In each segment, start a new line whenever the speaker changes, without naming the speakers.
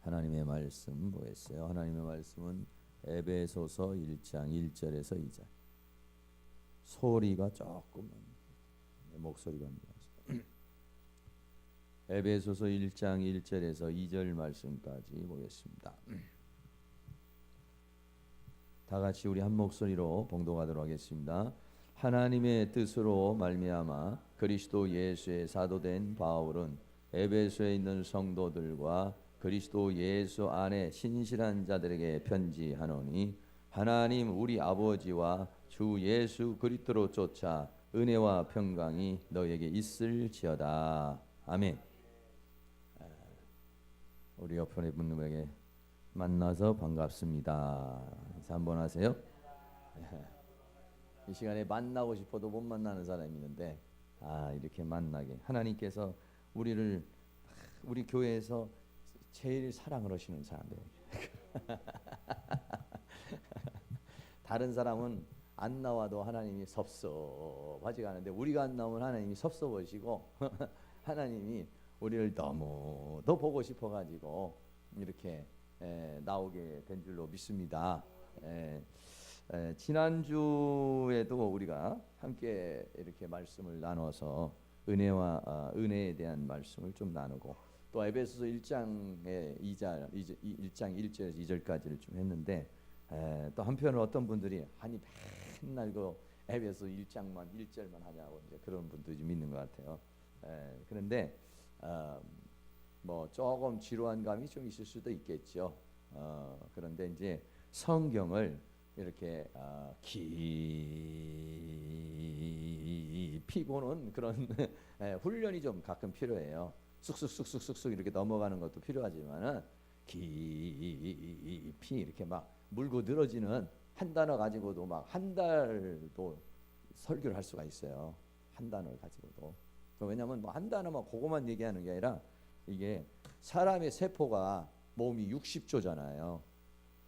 하나님의 말씀 보겠어요. 하나님의 말씀은 에베소서 1장 1절에서 2절. 소리가 조금 목소리가 에베소서 1장 1절에서 2절 말씀까지 보겠습니다. 다 같이 우리 한 목소리로 봉독하도록 하겠습니다. 하나님의 뜻으로 말미암아 그리스도 예수의 사도된 바울은 에베소에 있는 성도들과 그리스도 예수 안에 신실한 자들에게 편지하노니 하나님 우리 아버지와 주 예수 그리스도로 쫓아 은혜와 평강이 너에게 있을지어다. 아멘. 우리 옆에 분들에게 만나서 반갑습니다. 인사 한번 하세요. 이 시간에 만나고 싶어도 못 만나는 사람이 있는데 이렇게 만나게 하나님께서 우리를 우리 교회에서 제일 사랑을 하시는 사람들. 다른 사람은 안 나와도 하나님이 섭섭하지가 않은데 우리가 안 나오면 하나님이 섭섭하시고 하나님이 우리를 너무 더 보고 싶어가지고 이렇게 나오게 된 줄로 믿습니다. 지난주에도 우리가 함께 이렇게 말씀을 나눠서 은혜에 대한 말씀을 좀 나누고 또 에베소서 1장의 1장 1절에서 2절까지를 좀 했는데 또 한편으로 어떤 분들이 아니 맨날 그 에베소 1장만 1절만 하냐고 이제 그런 분들이 좀 있는 것 같아요. 그런데 뭐 조금 지루한 감이 좀 있을 수도 있겠죠. 그런데 이제 성경을 이렇게 깊이 보는 그런 훈련이 좀 가끔 필요해요. 쑥쑥쑥쑥쑥 이렇게 넘어가는 것도 필요하지만은 깊이 이렇게 막 물고 늘어지는 한 단어 가지고도 막 한 달도 설교를 할 수가 있어요. 한 단어를 가지고도. 왜냐하면 뭐 한 단어만 그거만 얘기하는 게 아니라 이게 사람의 세포가 몸이 60조잖아요.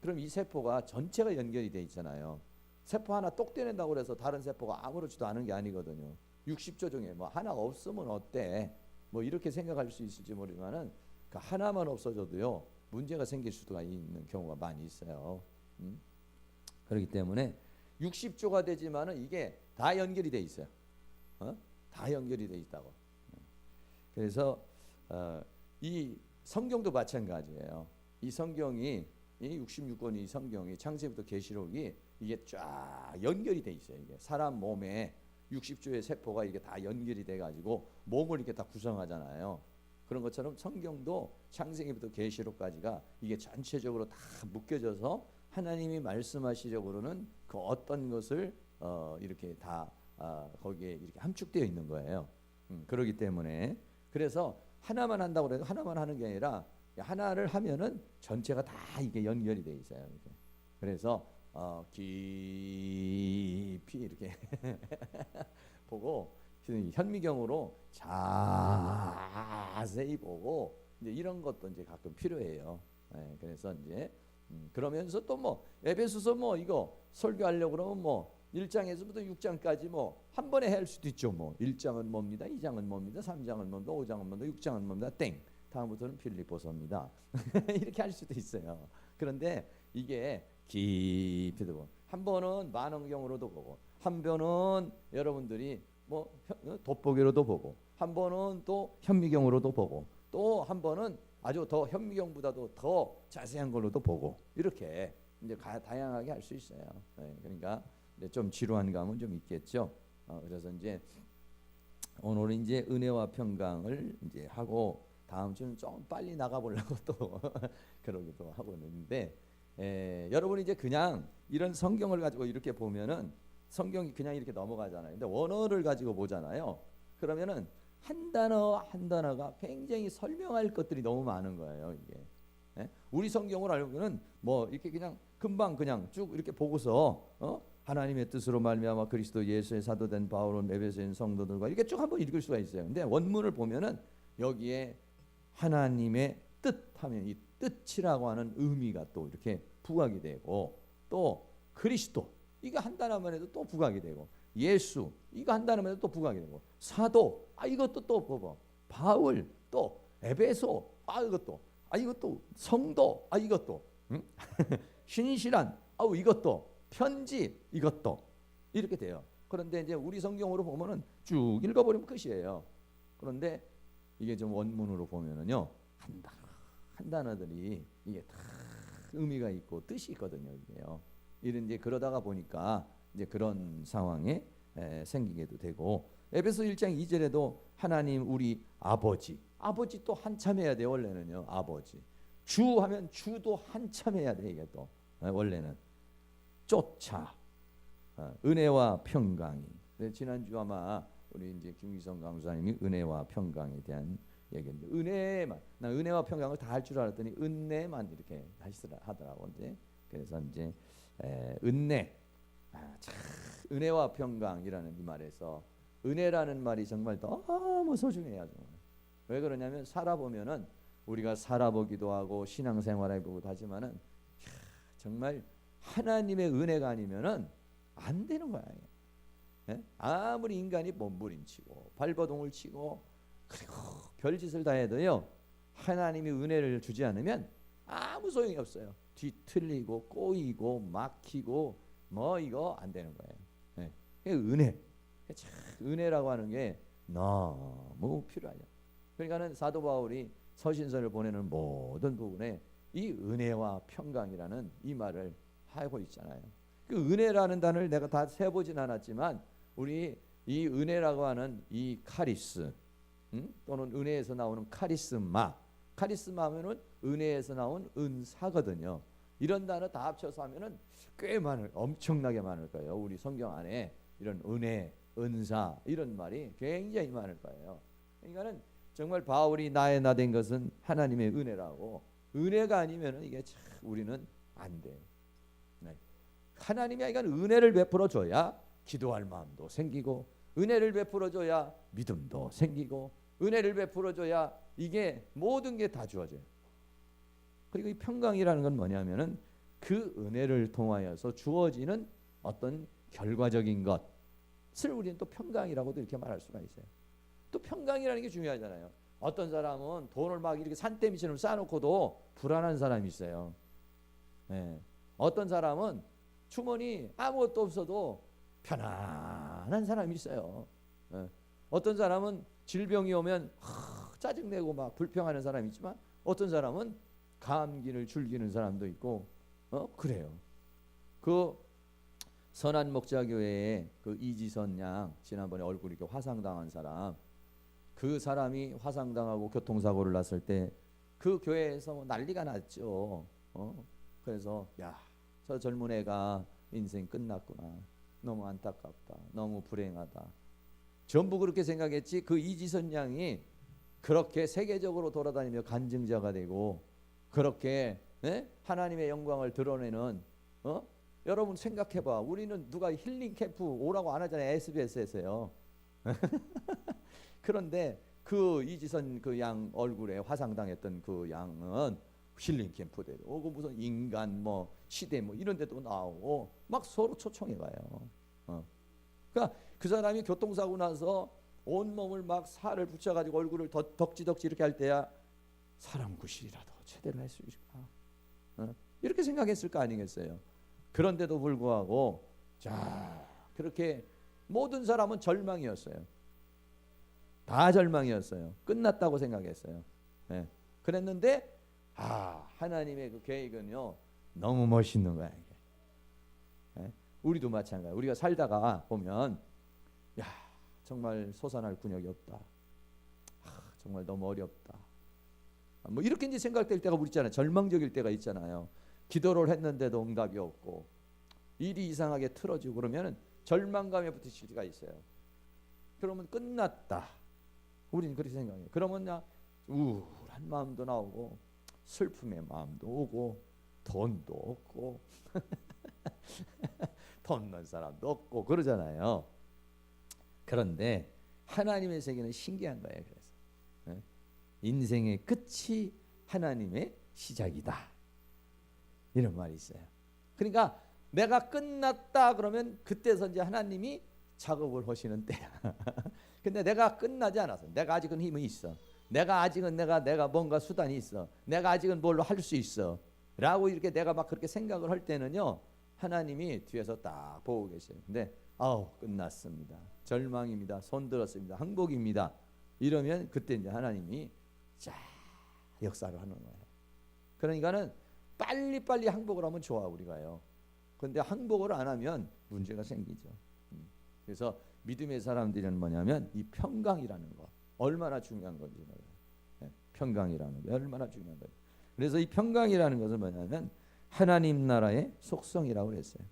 그럼 이 세포가 전체가 연결이 돼 있잖아요. 세포 하나 똑 떼낸다고 해서 다른 세포가 아무렇지도 않은 게 아니거든요. 60조 중에 뭐 하나 없으면 어때? 뭐 이렇게 생각할 수 있을지 모르지만은 그 하나만 없어져도요 문제가 생길 수도 있는 경우가 많이 있어요. 그렇기 때문에 60조가 되지만은 이게 다 연결이 돼 있어요. 다 연결이 돼 있다고. 그래서 이 성경도 마찬가지예요. 이 성경이 이 66권이 이 성경이 창세부터 계시록이 이게 쫙 연결이 돼 있어요. 이게 사람 몸에 60조의 세포가 이게 다 연결이 돼 가지고 몸을 이렇게 다 구성하잖아요. 그런 것처럼 성경도 창세기부터 계시록까지가 이게 전체적으로 다 묶여져서 하나님이 말씀하시려고는 그 어떤 것을 이렇게 다 거기에 이렇게 함축되어 있는 거예요. 그렇기 때문에 그래서 하나만 한다고 해도 하나만 하는 게 아니라 하나를 하면은 전체가 다 이게 연결이 돼 있어요. 이렇게. 그래서 깊이 이렇게 보고 현미경으로 자세히 보고 이제 이런 것도 이제 가끔 필요해요. 그래서 이제 그러면서 또 뭐 에베소서 뭐 이거 설교하려고 그러면 뭐 1장에서부터 6장까지 뭐 한 번에 할 수도 있죠. 뭐 1장은 뭡니다. 2장은 뭡니다. 3장은 뭡니다. 5장은 뭡니다. 6장은 뭡니다. 땡. 다음부터는 필립보서입니다. 이렇게 할 수도 있어요. 그런데 이게 깊이 보고 한 번은 만원경으로도 보고 한 번은 여러분들이 뭐 돋보기로도 보고 한 번은 또 현미경으로도 보고 또 한 번은 아주 더 현미경보다도 더 자세한 걸로도 보고 이렇게 이제 다양하게 할 수 있어요. 그러니까 이제 좀 지루한 감은 좀 있겠죠. 그래서 이제 오늘은 이제 은혜와 평강을 이제 하고 다음 주는 좀 빨리 나가보려고 또 그러기도 하고 있는데 여러분이 이제 그냥 이런 성경을 가지고 이렇게 보면은 성경이 그냥 이렇게 넘어가잖아요. 근데 원어를 가지고 보잖아요. 그러면은 한 단어 한 단어가 굉장히 설명할 것들이 너무 많은 거예요. 이게 우리 성경을 알고는 뭐 이렇게 그냥 금방 그냥 쭉 이렇게 보고서 하나님의 뜻으로 말미암아 그리스도 예수의 사도된 바울은 에베소에 있는 성도들과 이렇게 쭉 한번 읽을 수가 있어요. 근데 원문을 보면은 여기에 하나님의 뜻하면 이 뜻이라고 하는 의미가 또 이렇게 부각이 되고 또 그리스도 이거 한 단어만 해도 또 부각이 되고 예수 이거 한 단어만 해도 또 부각이 되고 사도 이것도 또 보고 바울 또 에베소 이것도 아 이것도 성도, 아 이것도 응? 신실한, 아우 이것도 편지, 이것도 이렇게 돼요. 그런데 이제 우리 성경으로 보면은 쭉 읽어버리면 끝이에요. 그런데 이게 좀 원문으로 보면은요 한 단어들이 이게 다 의미가 있고 뜻이 있거든요. 이게요. 이런 이제 그러다가 보니까 이제 그런 상황에 생기게도 되고, 에베소 1장 2절에도 하나님 우리 아버지, 아버지 또 한참 해야 돼요. 원래는요 아버지. 주 하면 주도 한참 해야 돼. 이게 또 원래는 쫓아 은혜와 평강이. 지난주 아마 우리 이제 김기성 강사님이 은혜와 평강에 대한 얘기인데, 은혜만, 나 은혜와 평강을 다 할 줄 알았더니 은혜만 이렇게 하더라고. 이제 그래서 이제 은혜, 참 은혜와 평강이라는 이 말에서 은혜라는 말이 정말 너무 소중해요. 정말. 왜 그러냐면 살아보면은 우리가 살아보기도 하고 신앙생활해보기도 하지만은 정말 하나님의 은혜가 아니면은 안 되는 거야. 예? 아무리 인간이 몸부림치고 발버둥을 치고 그리고 별짓을 다 해도요 하나님이 은혜를 주지 않으면 아무 소용이 없어요. 뒤틀리고 꼬이고 막히고 뭐 이거 안 되는 거예요. 예. 은혜, 참 은혜라고 하는 게 너무 필요하죠. 그러니까는 사도 바울이 서신서를 보내는 모든 부분에 이 은혜와 평강이라는 이 말을 하고 있잖아요. 그 은혜라는 단어를 내가 다 세보진 않았지만 우리 이 은혜라고 하는 이 카리스, 또는 은혜에서 나오는 카리스마, 카리스마 하면은 은혜에서 나온 은사거든요. 이런 단어 다 합쳐서 하면은 꽤 많을, 엄청나게 많을 거예요. 우리 성경 안에 이런 은혜, 은사 이런 말이 굉장히 많을 거예요. 그러니까는 정말 바울이 나의 나 된 것은 하나님의 은혜라고, 은혜가 아니면은 이게 참 우리는 안 돼요. 네. 하나님이 이건 은혜를 베풀어 줘야 기도할 마음도 생기고, 은혜를 베풀어 줘야 믿음도 생기고, 은혜를 베풀어 줘야 이게 모든 게 다 주어져요. 그리고 이 평강이라는 건 뭐냐면은 그 은혜를 통하여서 주어지는 어떤 결과적인 것을 우리는 또 평강이라고도 이렇게 말할 수가 있어요. 또 평강이라는 게 중요하잖아요. 어떤 사람은 돈을 막 이렇게 산더미처럼 쌓아놓고도 불안한 사람이 있어요. 네. 어떤 사람은 주머니 아무것도 없어도 편안한 사람이 있어요. 네. 어떤 사람은 질병이 오면 짜증내고 막 불평하는 사람이 있지만, 어떤 사람은 감기를 즐기는 사람도 있고, 그래요. 그 선한 목자교회에 그 이지선 양, 지난번에 얼굴 이렇게 화상당한 사람, 그 사람이 화상당하고 교통사고를 났을 때 그 교회에서 난리가 났죠. 그래서 야, 저 젊은 애가 인생 끝났구나. 너무 안타깝다. 너무 불행하다. 전부 그렇게 생각했지. 그 이지선 양이 그렇게 세계적으로 돌아다니며 간증자가 되고 그렇게 하나님의 영광을 드러내는, 여러분 생각해봐. 우리는 누가 힐링 캠프 오라고 안 하잖아요. SBS에서요. 그런데 그 이지선 그 양 얼굴에 화상당했던 그 양은 힐링 캠프대로 오고 무슨 인간 뭐 시대 뭐 이런 데도 나오고 막 서로 초청해 가요. 그러니까 그 사람이 교통사고 나서 온몸을 막 살을 붙여가지고 얼굴을 덕지덕지 이렇게 할 때야 사람 구실이라도 제대로 할 수 있을까? 이렇게 생각했을 거 아니겠어요? 그런데도 불구하고 자 그렇게 모든 사람은 절망이었어요. 다 절망이었어요. 끝났다고 생각했어요. 네. 그랬는데 하나님의 그 계획은요 너무 멋있는 거야 이게. 네. 우리도 마찬가지야. 우리가 살다가 보면 야 정말 솟아날 군역이 없다. 정말 너무 어렵다. 뭐 이렇게 이제 생각될 때가 우리 있잖아요. 절망적일 때가 있잖아요. 기도를 했는데도 응답이 없고 일이 이상하게 틀어지고 그러면 절망감에 부딪힐 때가 있어요. 그러면 끝났다. 우리는 그렇게 생각해요. 그러면 우울한 마음도 나오고 슬픔의 마음도 오고 돈도 없고 돈 넣은 사람도 없고 그러잖아요. 그런데 하나님의 세계는 신기한 거예요. 그래서 인생의 끝이 하나님의 시작이다. 이런 말이 있어요. 그러니까 내가 끝났다 그러면 그때서 이제 하나님이 작업을 하시는 때야. 근데 내가 끝나지 않았어. 내가 아직은 힘이 있어. 내가 아직은 내가 뭔가 수단이 있어. 내가 아직은 뭘로 할 수 있어. 라고 이렇게 내가 막 그렇게 생각을 할 때는요. 하나님이 뒤에서 딱 보고 계셔요. 근데 끝났습니다. 절망입니다. 손 들었습니다. 항복입니다. 이러면 그때 이제 하나님이 쫙 역사를 하는 거예요. 그러니까는 빨리빨리 항복을 하면 좋아 우리가요. 그런데 항복을 안 하면 문제가 생기죠. 그래서 믿음의 사람들은 뭐냐면 이 평강이라는 거 얼마나 중요한 건지 몰라요. 평강이라는 게 얼마나 중요한 거예요. 그래서 이 평강이라는 것은 뭐냐면 하나님 나라의 속성이라고 그랬어요.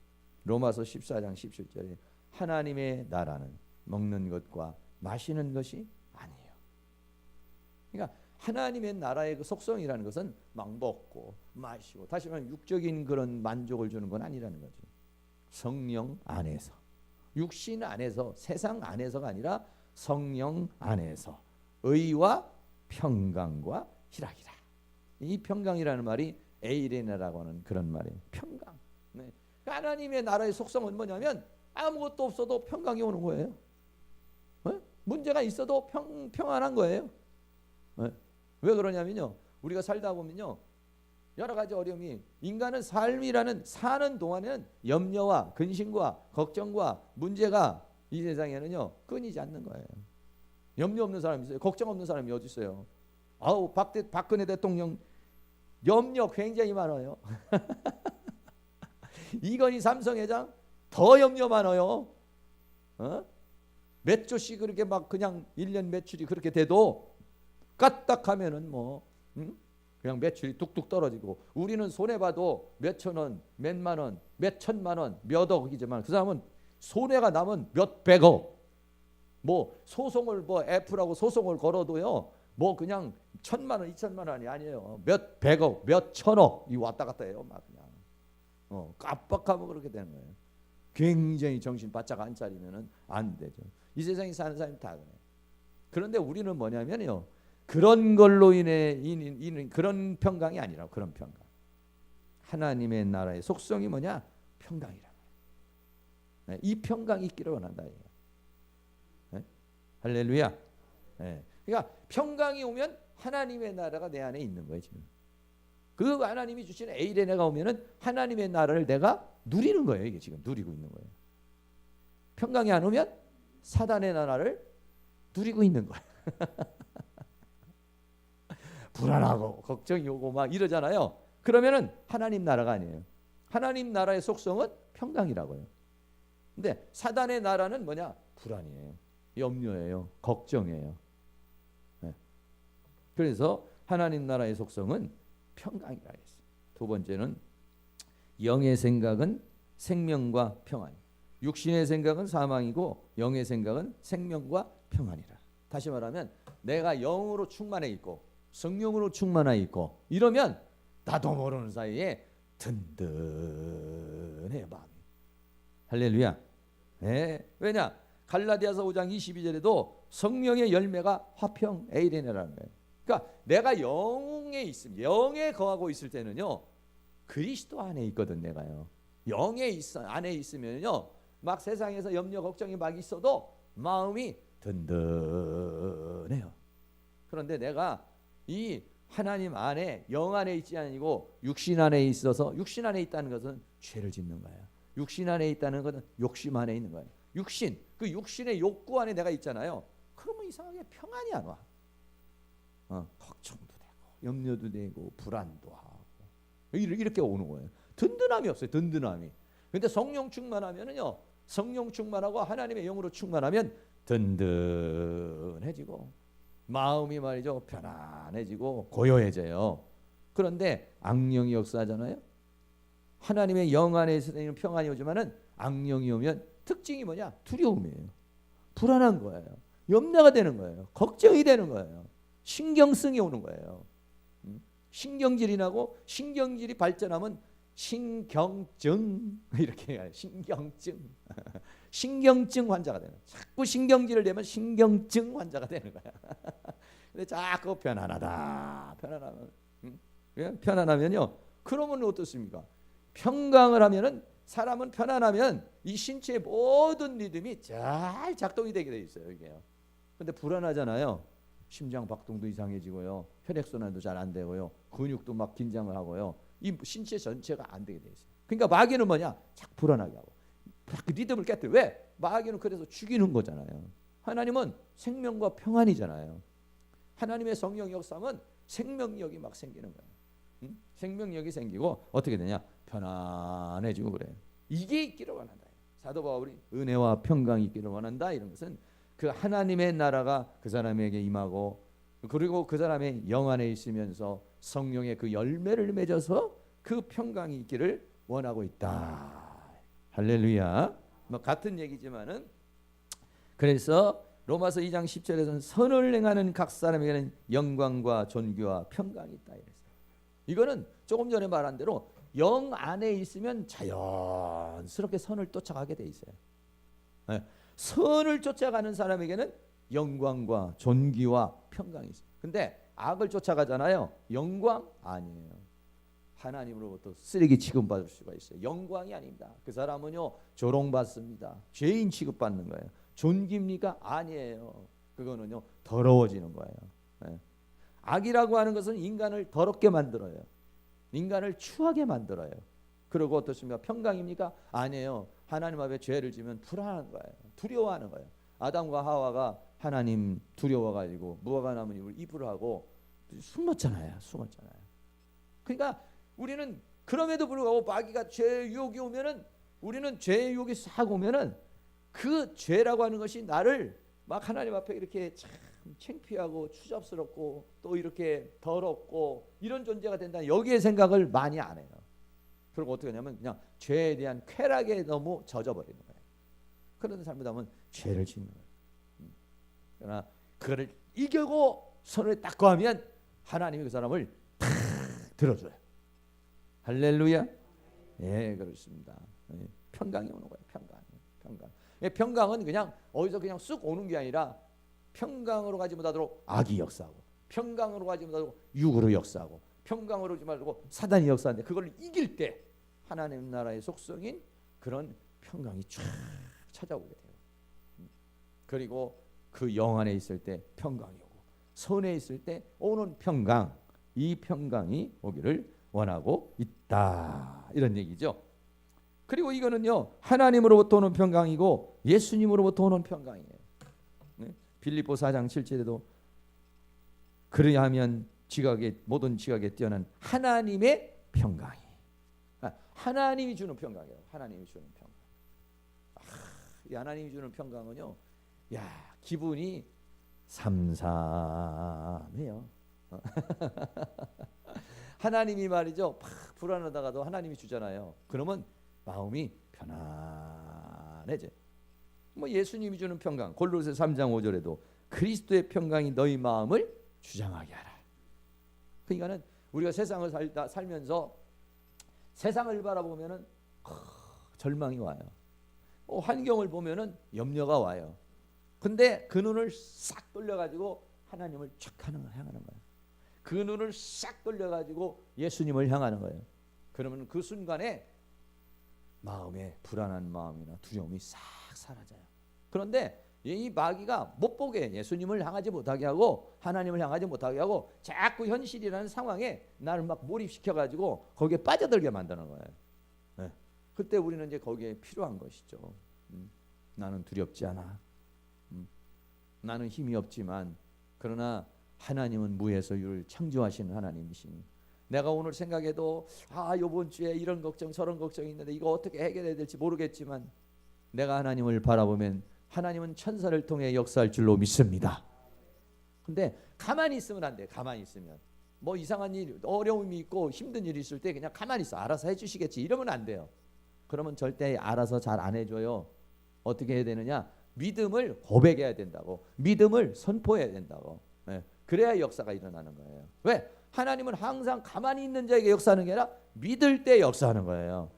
로마서 14장 17절에 하나님의 나라는 먹는 것과 마시는 것이 아니에요. 그러니까 하나님의 나라의 그 속성이라는 것은 막 먹고 마시고 다시 말하면 육적인 그런 만족을 주는 건 아니라는 거죠. 성령 안에서 육신 안에서 세상 안에서가 아니라 성령 안에서 의와 평강과 희락이라. 이 평강이라는 말이 에이레네라고 하는 그런 말이에요. 평강. 네. 하나님의 나라의 속성은 뭐냐면 아무것도 없어도 평강이 오는 거예요. 문제가 있어도 평안한 거예요. 왜 그러냐면요. 우리가 살다 보면요. 여러 가지 어려움이 인간은 삶이라는 사는 동안에는 염려와 근심과 걱정과 문제가 이 세상에는요. 끊이지 않는 거예요. 염려 없는 사람이 있어요. 걱정 없는 사람이 어디 있어요. 박근혜 대통령 염려 굉장히 많아요. 이건희 삼성회장 더 염려 많아요. 몇 조씩 그렇게 막 그냥 1년 매출이 그렇게 돼도 까딱하면은 그냥 매출이 뚝뚝 떨어지고 우리는 손해봐도 몇천 원, 몇만 원, 몇천만 원, 몇 억이지만 그 사람은 손해가 나면 몇백억. 소송을 애플하고 소송을 걸어도요. 그냥 1,000만 원, 2,000만 원이 아니에요. 몇백억, 몇천억 이 왔다 갔다 해요. 막 그냥 깜빡하면 그렇게 되는 거예요. 굉장히 정신 바짝 안 차리면은 안 되죠. 이 세상에 사는 사람이 다 그래요. 그런데 우리는 뭐냐면요. 그런 걸로 인해 그런 평강이 아니라 그런 평강. 하나님의 나라의 속성이 뭐냐? 평강이라. 네, 이 평강이 있기를 원한다. 네? 할렐루야. 네. 그러니까 평강이 오면 하나님의 나라가 내 안에 있는 거예요. 지금. 그 하나님이 주신 에이레네가 오면은 하나님의 나라를 내가 누리는 거예요. 이게 지금 누리고 있는 거예요. 평강이 안 오면 사단의 나라를 누리고 있는 거예요. 불안하고 걱정이 오고 막 이러잖아요. 그러면은 하나님 나라가 아니에요. 하나님 나라의 속성은 평강이라고요. 근데 사단의 나라는 뭐냐? 불안이에요. 염려예요. 걱정이에요. 네. 그래서 하나님 나라의 속성은 평강이라 했어요. 두 번째는 영의 생각은 생명과 평안. 육신의 생각은 사망이고 영의 생각은 생명과 평안이라. 다시 말하면 내가 영으로 충만해 있고 성령으로 충만해 있고 이러면 나도 모르는 사이에 든든해요 마음이. 할렐루야. 네. 왜냐? 갈라디아서 5장 22절에도 성령의 열매가 화평 에이레네라는 거예요. 그러니까 내가 영에 있음, 영에 거하고 있을 때는요 그리스도 안에 있거든 내가요. 안에 있으면요 막 세상에서 염려 걱정이 막 있어도 마음이 든든해요. 그런데 내가 이 하나님 안에 영 안에 있지 아니고 육신 안에 있어서 육신 안에 있다는 것은 죄를 짓는 거예요. 육신 안에 있다는 것은 욕심 안에 있는 거예요. 육신, 그 육신의 욕구 안에 내가 있잖아요. 그러면 이상하게 평안이 안 와. 걱정도 되고 염려도 되고 불안도 하고 이렇게 오는 거예요. 든든함이 없어요. 든든함이. 근데 성령 충만하면은요. 성령 충만하고 하나님의 영으로 충만하면 든든해지고 마음이 말이죠. 편안해지고 고요해져요. 그런데 악령이 역사하잖아요. 하나님의 영 안에 있는 평안이 오지만은 악령이 오면 특징이 뭐냐? 두려움이에요. 불안한 거예요. 염려가 되는 거예요. 걱정이 되는 거예요. 신경성이 오는 거예요. 신경질이 나고 신경질이 발전하면 신경증 이렇게 해요. 신경증. 신경증 환자가 되는 거예요. 자꾸 신경질을 내면 신경증 환자가 되는 거야. 근데 자꾸 편안하다. 편안하면요. 그러면 어떻습니까? 평강을 하면은 사람은 편안하면 이 신체의 모든 리듬이 잘 작동이 되게 돼 있어요. 이게요. 근데 불안하잖아요. 심장 박동도 이상해지고요. 혈액순환도 잘 안 되고요. 근육도 막 긴장을 하고요. 이 신체 전체가 안 되게 돼 있어요. 그러니까 마귀는 뭐냐? 자꾸 불안하게 하고 자꾸 리듬을 깨뜨려. 왜? 마귀는 그래서 죽이는 거잖아요. 하나님은 생명과 평안이잖아요. 하나님의 성령 역사는 생명력이 막 생기는 거예요. 응? 생명력이 생기고 어떻게 되냐? 편안해지고 그래요. 이게 있기를 원한다. 사도 바울이 은혜와 평강이 있기를 원한다. 이런 것은 그 하나님의 나라가 그 사람에게 임하고 그리고 그 사람의 영 안에 있으면서 성령의 그 열매를 맺어서 그 평강이 있기를 원하고 있다. 할렐루야. 뭐 같은 얘기지만은 그래서 로마서 2장 10절에서는 선을 행하는 각 사람에게는 영광과 존귀와 평강이 있다 이랬어요. 이거는 조금 전에 말한 대로 영 안에 있으면 자연스럽게 선을 쫓아가게 돼 있어요. 네. 선을 쫓아가는 사람에게는 영광과 존귀와 평강이 있어요. 근데 악을 쫓아가잖아요. 영광 아니에요. 하나님으로부터 쓰레기 취급받을 수가 있어요. 영광이 아닙니다. 그 사람은요 조롱받습니다. 죄인 취급받는 거예요. 존귀입니까? 아니에요. 그거는요 더러워지는 거예요. 네. 악이라고 하는 것은 인간을 더럽게 만들어요. 인간을 추하게 만들어요. 그리고 어떻습니까? 평강입니까? 아니에요. 하나님 앞에 죄를 지면 불안한 거예요. 두려워하는 거예요. 아담과 하와가 하나님 두려워가지고 무화과 나무 잎을 입으로 하고 숨었잖아요. 숨었잖아요. 그러니까 우리는 그럼에도 불구하고 마귀가 죄의 유혹이 오면은 우리는 죄의 유혹이 싹 오면은 그 죄라고 하는 것이 나를 막 하나님 앞에 이렇게 참 창피하고 추잡스럽고 또 이렇게 더럽고 이런 존재가 된다. 여기에 생각을 많이 안 해요. 그리고 어떻게 하냐면 그냥 죄에 대한 쾌락에 너무 젖어버리는 거예요. 그런 삶이라면 죄를 짓는 거예요. 그러나 그거를 이겨고 손을 닦고 하면 하나님이 그 사람을 탁 들어줘요. 할렐루야. 예, 그렇습니다. 예, 평강이 오는 거예요. 평강. 예, 평강은 그냥 어디서 그냥 쑥 오는 게 아니라 평강으로 가지 못하도록 악이 역사하고 평강으로 가지 못하도록 육으로 역사하고 평강으로 오지 말고 사단이 역사하는데 그걸 이길 때 하나님 나라의 속성인 그런 평강이 쫙 찾아오게 돼요. 그리고 그 영 안에 있을 때 평강이 오고 선에 있을 때 오는 평강, 이 평강이 오기를 원하고 있다. 이런 얘기죠. 그리고 이거는요 하나님으로부터 오는 평강이고 예수님으로부터 오는 평강이에요. 네? 빌립보 4장 7절에도 그리하면 지각에 모든 지각에 뛰어난 하나님의 평강이 하나님이 주는 평강이에요. 하나님이 주는 평강. 이 하나님이 주는 평강은요 야 기분이 삼삼해요. 하나님이 말이죠 막 불안하다가도 하나님이 주잖아요. 그러면 마음이 편안해져. 뭐 예수님이 주는 평강 골로새 3장 5절에도 그리스도의 평강이 너희 마음을 주장하게 하라. 그러니까는 우리가 세상을 살면서 세상을 바라보면은 절망이 와요. 환경을 보면은 염려가 와요. 근데 그 눈을 싹 돌려가지고 하나님을 촥 향하는 거예요. 그 눈을 싹 돌려가지고 예수님을 향하는 거예요. 그러면 그 순간에 마음에 불안한 마음이나 두려움이 싹 사라져요. 그런데 이 마귀가 못 보게 예수님을 향하지 못하게 하고 하나님을 향하지 못하게 하고 자꾸 현실이라는 상황에 나를 막 몰입시켜가지고 거기에 빠져들게 만드는 거예요. 네. 그때 우리는 이제 거기에 필요한 것이죠. 나는 두렵지 않아. 나는 힘이 없지만 그러나 하나님은 무에서 유를 창조하시는 하나님이시니 내가 오늘 생각해도 이번 주에 이런 걱정 저런 걱정이 있는데 이거 어떻게 해결해야 될지 모르겠지만 내가 하나님을 바라보면 하나님은 천사를 통해 역사할 줄로 믿습니다. 근데 가만히 있으면 안 돼. 가만히 있으면 뭐 이상한 일 어려움이 있고 힘든 일이 있을 때 그냥 가만히 있어. 알아서 해주시겠지 이러면 안 돼요. 그러면 절대 알아서 잘 안 해줘요. 어떻게 해야 되느냐? 믿음을 고백해야 된다고. 믿음을 선포해야 된다고. 네. 그래야 역사가 일어나는 거예요. 왜? 하나님은 항상 가만히 있는 자에게 역사하는 게 아니라 믿을 때 역사하는 거예요.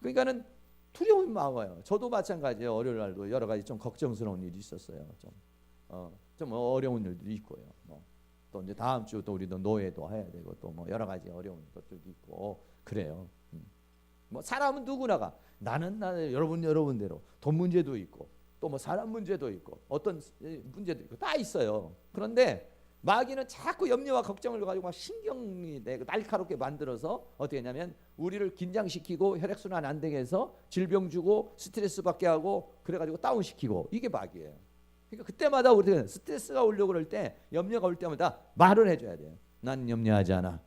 그러니까는 두려움이 막아요. 저도 마찬가지예요. 월요일 날도 여러 가지 좀 걱정스러운 일이 있었어요. 좀 어려운 일도 있고요. 또 이제 다음 주 또 우리도 노예도 해야 되고 또 뭐 여러 가지 어려운 것들도 있고 그래요. 뭐 사람은 누구나가 나는 여러분대로 돈 문제도 있고 또 뭐 사람 문제도 있고 어떤 문제도 있고 다 있어요. 그런데 마귀는 자꾸 염려와 걱정을 가지고 막 신경이 내고 날카롭게 만들어서 어떻게 했냐면 우리를 긴장시키고 혈액순환 안 되게 해서 질병 주고 스트레스 받게 하고 그래가지고 다운시키고, 이게 마귀예요. 그러니까 그때마다 우리가 스트레스가 오려고 그럴 때, 염려가 올 때마다 말을 해줘야 돼요. 난 염려하지 않아.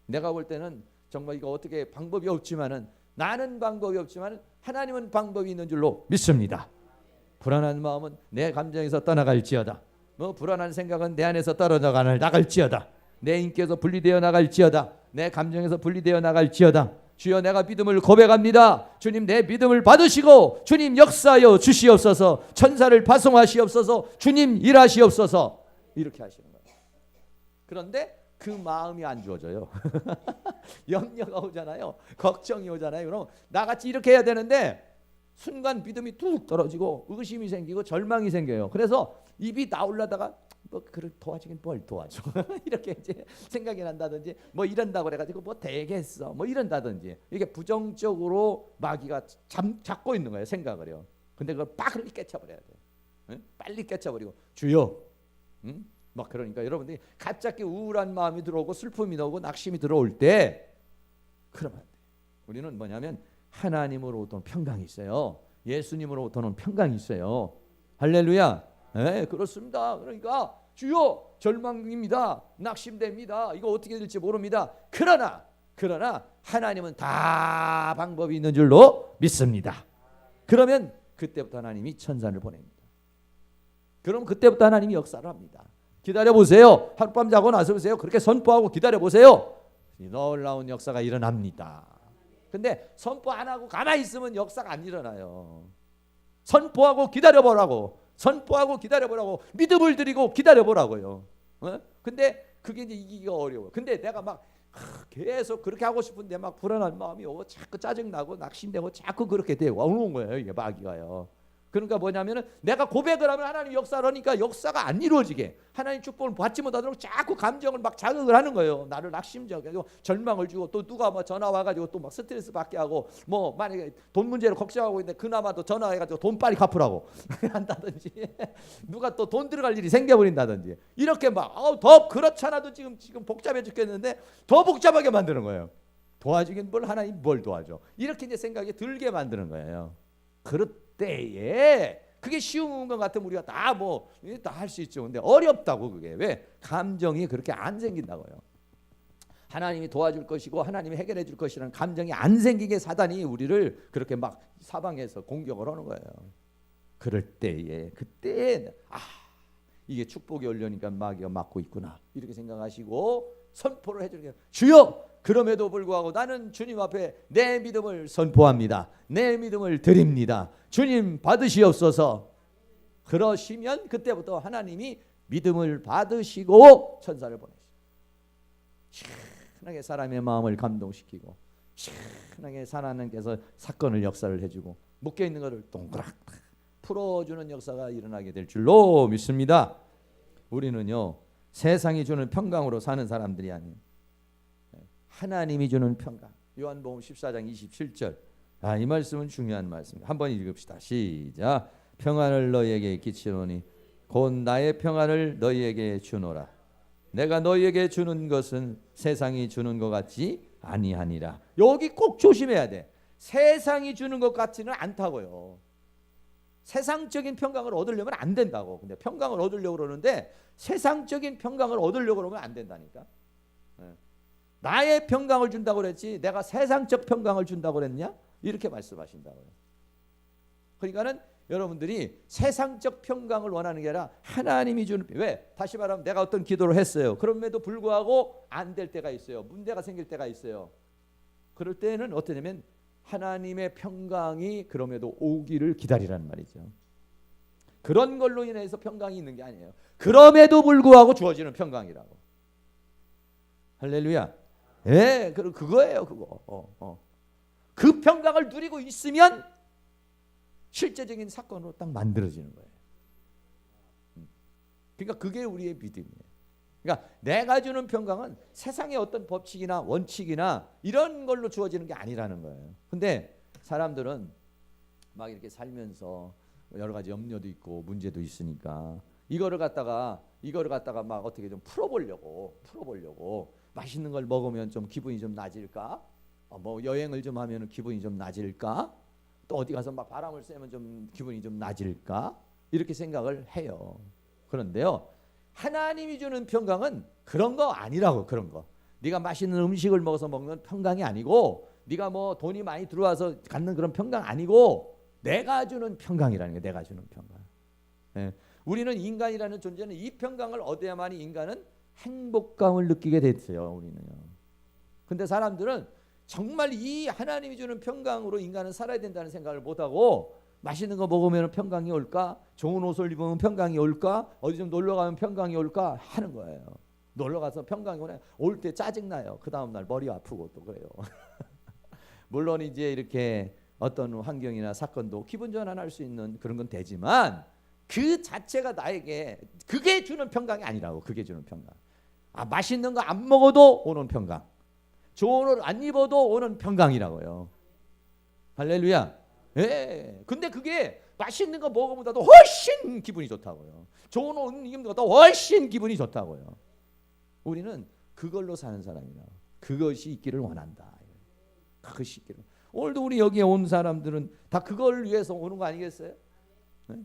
내가 볼 때는 정말 이거 어떻게 방법이 없지만은, 나는 방법이 없지만 하나님은 방법이 있는 줄로 믿습니다. 불안한 마음은 내 감정에서 떠나갈지어다. 뭐 불안한 생각은 내 안에서 떨어져 나갈지어다. 내 인격에서 분리되어 나갈지어다. 내 감정에서 분리되어 나갈지어다. 주여, 내가 믿음을 고백합니다. 주님, 내 믿음을 받으시고 주님 역사하여 주시옵소서. 천사를 파송하시옵소서. 주님 일하시옵소서. 이렇게 하시는 거예요. 그런데 그 마음이 안 주어져요. 염려가 오잖아요. 걱정이 오잖아요. 그럼 나같이 이렇게 해야 되는데 순간 믿음이 뚝 떨어지고 의심이 생기고 절망이 생겨요. 그래서 입이 나오려다가 뭐 그를 도와주긴 뭘 도와줘. 이렇게 이제 생각이 난다든지, 뭐 이런다고 그래가지고 뭐 되겠어, 뭐 이런다든지, 이게 부정적으로 마귀가 잡고 있는 거예요, 생각을요. 근데 그걸 빠르게 깨쳐버려야 돼요. 응? 빨리 깨쳐버리고 주여, 응? 막 그러니까 여러분들이 갑자기 우울한 마음이 들어오고 슬픔이 나오고 낙심이 들어올 때 그러면 안 돼. 우리는 뭐냐면 하나님으로부터 평강이 있어요. 예수님으로부터는 평강이 있어요. 할렐루야. 네, 그렇습니다. 그러니까 주여, 절망입니다. 낙심됩니다. 이거 어떻게 될지 모릅니다. 그러나 하나님은 다 방법이 있는 줄로 믿습니다. 그러면 그때부터 하나님이 천사를 보냅니다. 그럼 그때부터 하나님이 역사를 합니다. 기다려보세요. 하룻밤 자고 나서 보세요. 그렇게 선포하고 기다려보세요. 놀라운 역사가 일어납니다. 근데 선포 안 하고 가만히 있으면 역사가 안 일어나요. 선포하고 기다려보라고. 선포하고 기다려보라고. 믿음을 드리고 기다려보라고요. 근데 그게 이제 이기기가 어려워요. 근데 내가 막 계속 그렇게 하고 싶은데 막 불안한 마음이 오고 자꾸 짜증나고 낙심되고 자꾸 그렇게 되고 오는 거예요. 이게 마귀가요. 그러니까 뭐냐면은 내가 고백을 하면 하나님 역사를 하니까 역사가 안 이루어지게, 하나님 축복을 받지 못하도록 자꾸 감정을 막 자극을 하는 거예요. 나를 낙심적이고 절망을 주고, 또 누가 뭐 전화 와가지고 또 막 스트레스 받게 하고, 뭐 만약에 돈 문제를 걱정하고 있는데 그나마도 전화해가지고 돈 빨리 갚으라고 한다든지, 누가 또 돈 들어갈 일이 생겨버린다든지, 이렇게 막 더 그렇잖아도 지금 복잡해 죽겠는데 더 복잡하게 만드는 거예요. 도와주긴 뭘 하나님 뭘 도와줘, 이렇게 이제 생각이 들게 만드는 거예요. 그럴 때에 그게 쉬운 것 같으면 우리가 다 뭐 다 할 수 있죠. 근데 어렵다고. 그게 왜? 감정이 그렇게 안 생긴다고요. 하나님이 도와줄 것이고 하나님이 해결해 줄 것이라는 감정이 안 생기게 사단이 우리를 그렇게 막 사방에서 공격을 하는 거예요. 그럴 때에, 그때 이게 축복이 오려니까 마귀가 막고 있구나, 이렇게 생각하시고 선포를 해주는 거예요. 주여, 그럼에도 불구하고 나는 주님 앞에 내 믿음을 선포합니다. 내 믿음을 드립니다. 주님 받으시옵소서. 그러시면 그때부터 하나님이 믿음을 받으시고 천사를 보내시죠. 시원하게 사람의 마음을 감동시키고, 시원하게 하나님께서 사건을 역사를 해주고, 묶여있는 것을 동그랗게 풀어주는 역사가 일어나게 될 줄로 믿습니다. 우리는요, 세상이 주는 평강으로 사는 사람들이 아니에요. 하나님이 주는 평강. 요한복음 14장 27절. 이 말씀은 중요한 말씀입니다. 한번 읽읍시다. 시작. 평안을 너희에게 끼치노니 곧 나의 평안을 너희에게 주노라. 내가 너희에게 주는 것은 세상이 주는 것 같지 아니하니라. 여기 꼭 조심해야 돼. 세상이 주는 것 같지는 않다고요. 세상적인 평강을 얻으려면 안 된다고. 근데 평강을 얻으려고 그러는데 세상적인 평강을 얻으려고 그러면 안 된다니까. 나의 평강을 준다고 그랬지 내가 세상적 평강을 준다고 그랬냐? 이렇게 말씀하신다고요. 그러니까는 여러분들이 세상적 평강을 원하는 게 아니라 하나님이 주는, 왜? 다시 말하면 내가 어떤 기도를 했어요. 그럼에도 불구하고 안 될 때가 있어요. 문제가 생길 때가 있어요. 그럴 때는 어떠냐면 하나님의 평강이 그럼에도 오기를 기다리라는 말이죠. 그런 걸로 인해서 평강이 있는 게 아니에요. 그럼에도 불구하고 주어지는 평강이라고. 할렐루야. 예, 그거예요, 그거. 그 평강을 누리고 있으면 실제적인 사건으로 딱 만들어지는 거예요. 그러니까 그게 우리의 믿음이에요. 그러니까 내가 주는 평강은 세상의 어떤 법칙이나 원칙이나 이런 걸로 주어지는 게 아니라는 거예요. 근데 사람들은 막 이렇게 살면서 여러 가지 염려도 있고 문제도 있으니까 이거를 갖다가 막 어떻게 좀 풀어보려고 맛있는 걸 먹으면 좀 기분이 좀 나질까? 뭐 여행을 좀 하면 기분이 좀 나질까? 또 어디 가서 막 바람을 쐬면 좀 기분이 좀 나질까? 이렇게 생각을 해요. 그런데요, 하나님이 주는 평강은 그런 거 아니라고. 그런 거 네가 맛있는 음식을 먹어서 먹는 평강이 아니고, 네가 뭐 돈이 많이 들어와서 갖는 그런 평강 아니고, 내가 주는 평강이라는 게, 내가 주는 평강. 예. 우리는 인간이라는 존재는 이 평강을 얻어야만이 인간은 행복감을 느끼게 됐어요. 우리는요. 근데 사람들은 정말 이 하나님이 주는 평강으로 인간은 살아야 된다는 생각을 못하고, 맛있는 거 먹으면 평강이 올까? 좋은 옷을 입으면 평강이 올까? 어디 좀 놀러 가면 평강이 올까? 하는 거예요. 놀러 가서 평강이 오네. 올 때 짜증나요. 그 다음 날 머리 아프고 또 그래요. 물론 이제 이렇게 어떤 환경이나 사건도 기분 전환할 수 있는 그런 건 되지만, 그 자체가 나에게 그게 주는 평강이 아니라고. 그게 주는 평강. 맛있는 거 안 먹어도 오는 평강, 좋은 옷 안 입어도 오는 평강이라고요. 할렐루야. 예. 근데 그게 맛있는 거 먹어보다도 훨씬 기분이 좋다고요. 좋은 옷 입는 것보다 훨씬 기분이 좋다고요. 우리는 그걸로 사는 사람이라. 그것이 있기를 원한다. 그것이 있기를. 오늘도 우리 여기에 온 사람들은 다 그걸 위해서 오는 거 아니겠어요? 네?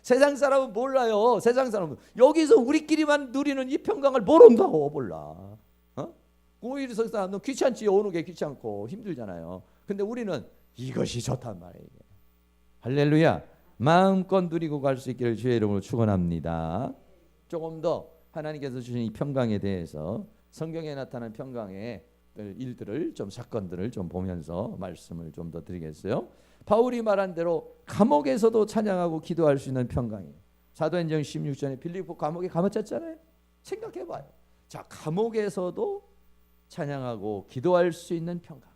세상 사람은 몰라요. 세상 사람은 여기서 우리끼리만 누리는 이 평강을 모른다고. 몰라. 오히려 서 사람은 귀찮지. 오는 게 귀찮고 힘들잖아요. 근데 우리는 이것이 좋단 말이에요. 할렐루야. 마음껏 누리고 갈 수 있기를 주의 이름으로 축원합니다. 조금 더 하나님께서 주신 이 평강에 대해서, 성경에 나타난 평강의 일들을 좀, 사건들을 좀 보면서 말씀을 좀 더 드리겠어요. 바울이 말한 대로 감옥에서도 찬양하고 기도할 수 있는 평강이에요. 사도행전 16장에 빌립보 감옥에 감옥했잖아요. 생각해봐요. 자, 감옥에서도 찬양하고 기도할 수 있는 평강.